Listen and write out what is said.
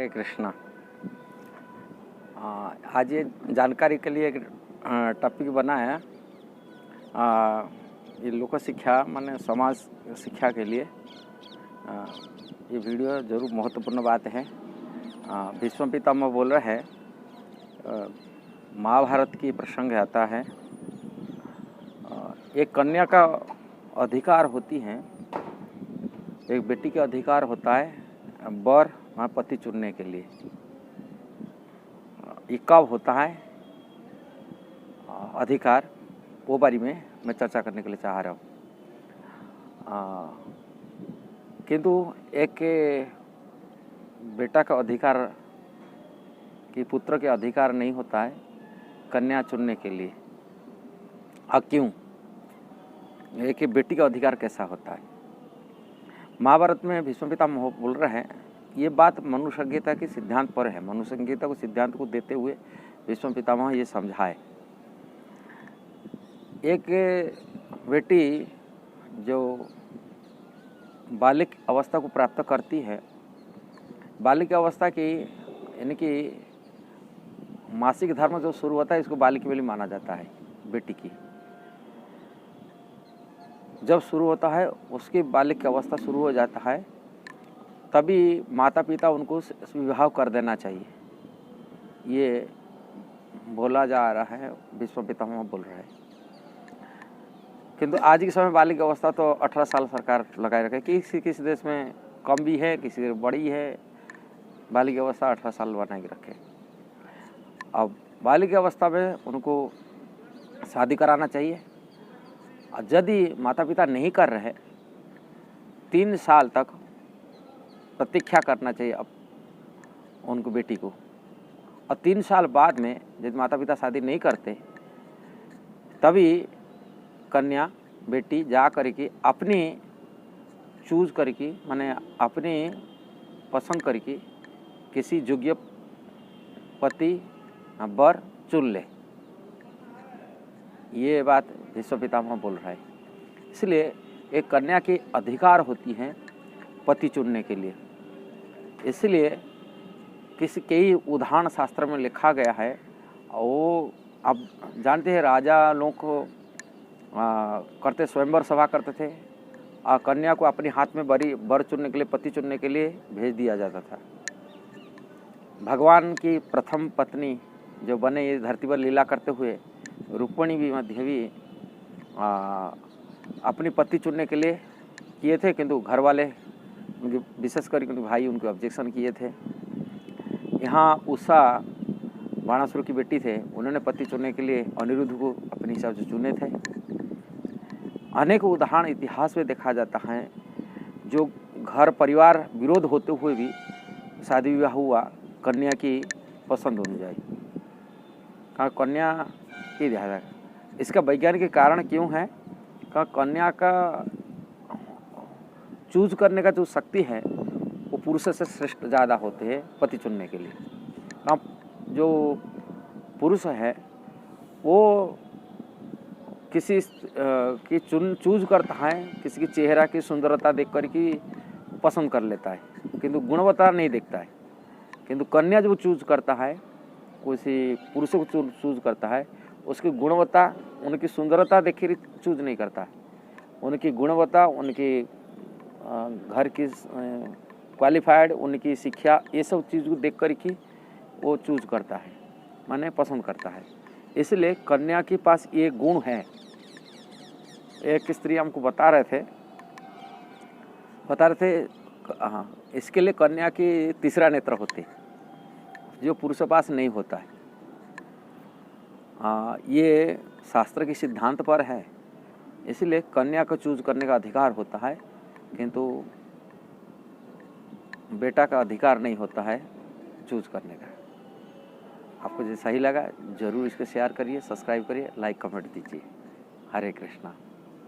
हरे कृष्णा। आज ये जानकारी के लिए एक टॉपिक बना है। ये लोक शिक्षा माने समाज शिक्षा के लिए ये वीडियो जरूर महत्वपूर्ण बात है। भीष्म पितामह बोल रहे हैं, महाभारत की प्रसंग आता है। एक कन्या का अधिकार होती है, एक बेटी का अधिकार होता है वर वहाँ पति चुनने के लिए। ये कब होता है अधिकार, वो बारे में मैं चर्चा करने के लिए चाह रहा हूँ। किंतु एक बेटा का अधिकार कि पुत्र के अधिकार नहीं होता है कन्या चुनने के लिए। क्यों? एक बेटी का अधिकार कैसा होता है? महाभारत में भीष्म पितामह बोल रहे हैं, ये बात मनुसंहिता के सिद्धांत पर है। मनुसंहिता को सिद्धांत को देते हुए भीष्म पितामह ये समझाए। एक बेटी जो बालिक अवस्था को प्राप्त करती है, बालिक अवस्था की यानी कि मासिक धर्म जो शुरू होता है, इसको बालिक वेली माना जाता है। बेटी की जब शुरू होता है, उसकी बालिक की अवस्था शुरू हो जाता है, तभी माता पिता उनको विवाह कर देना चाहिए, ये बोला जा रहा है। भीष्म पितामह बोल रहे हैं। किंतु आज के समय बालिक अवस्था तो 18 साल सरकार लगाए रखे। किसी देश में कम भी है, किसी बड़ी है। बालिक अवस्था 18 साल बना के रखे। अब बालिक अवस्था में उनको शादी कराना चाहिए। यदि माता पिता नहीं कर रहे, 3 साल तक प्रतीक्षा करना चाहिए अब उनको बेटी को। और 3 साल बाद में यदि माता पिता शादी नहीं करते, तभी कन्या बेटी जा करके अपनी चूज करके माने अपनी पसंद करके किसी योग्य पति वर चुन ले। ये बात भीष्म पितामह बोल रहा है। इसलिए एक कन्या की अधिकार होती है पति चुनने के लिए। इसलिए कई उदाहरण शास्त्र में लिखा गया है। वो अब जानते हैं, राजा लोग को करते स्वयंवर सभा करते थे। कन्या को अपने हाथ में वर चुनने के लिए, पति चुनने के लिए भेज दिया जाता था। भगवान की प्रथम पत्नी जो बने ये धरती पर लीला करते हुए रुक्मिणी भी देवी अपनी पति चुनने के लिए किए थे, किंतु घर वाले उनके विशेष कर उनके भाई उनको ऑब्जेक्शन किए थे। यहाँ उषा बाणासुर की बेटी थे, उन्होंने पति चुनने के लिए अनिरुद्ध को अपने हिसाब से चुने थे। अनेक उदाहरण इतिहास में देखा जाता है, जो घर परिवार विरोध होते हुए भी शादी विवाह हुआ, कन्या की पसंद होनी चाहिए। कन्या की ध्यान, इसका वैज्ञानिक कारण क्यों है? कन्या का चूज करने का जो शक्ति है वो पुरुष से श्रेष्ठ ज़्यादा होते हैं पति चुनने के लिए। जो पुरुष है वो किसी की चूज करता है, किसी की चेहरा की सुंदरता देख कर की पसंद कर लेता है, किंतु गुणवत्ता नहीं देखता है। किंतु कन्या जो चूज करता है, किसी पुरुष को चूज करता है, उसकी गुणवत्ता, उनकी सुंदरता देख कर चूज नहीं करता है। उनकी गुणवत्ता, उनकी घर की क्वालिफाइड, उनकी शिक्षा, ये सब चीज़ को देख कर की वो चूज करता है, माने पसंद करता है। इसलिए कन्या के पास ये गुण है। एक स्त्री हमको बता रहे थे हाँ, इसके लिए कन्या की तीसरा नेत्र होते, जो पुरुष के पास नहीं होता है। ये शास्त्र के सिद्धांत पर है। इसलिए कन्या को चूज करने का अधिकार होता है, किंतु बेटा का अधिकार नहीं होता है चूज करने का। आपको जो सही लगा जरूर इसको शेयर करिए, सब्सक्राइब करिए, लाइक कमेंट दीजिए। हरे कृष्णा।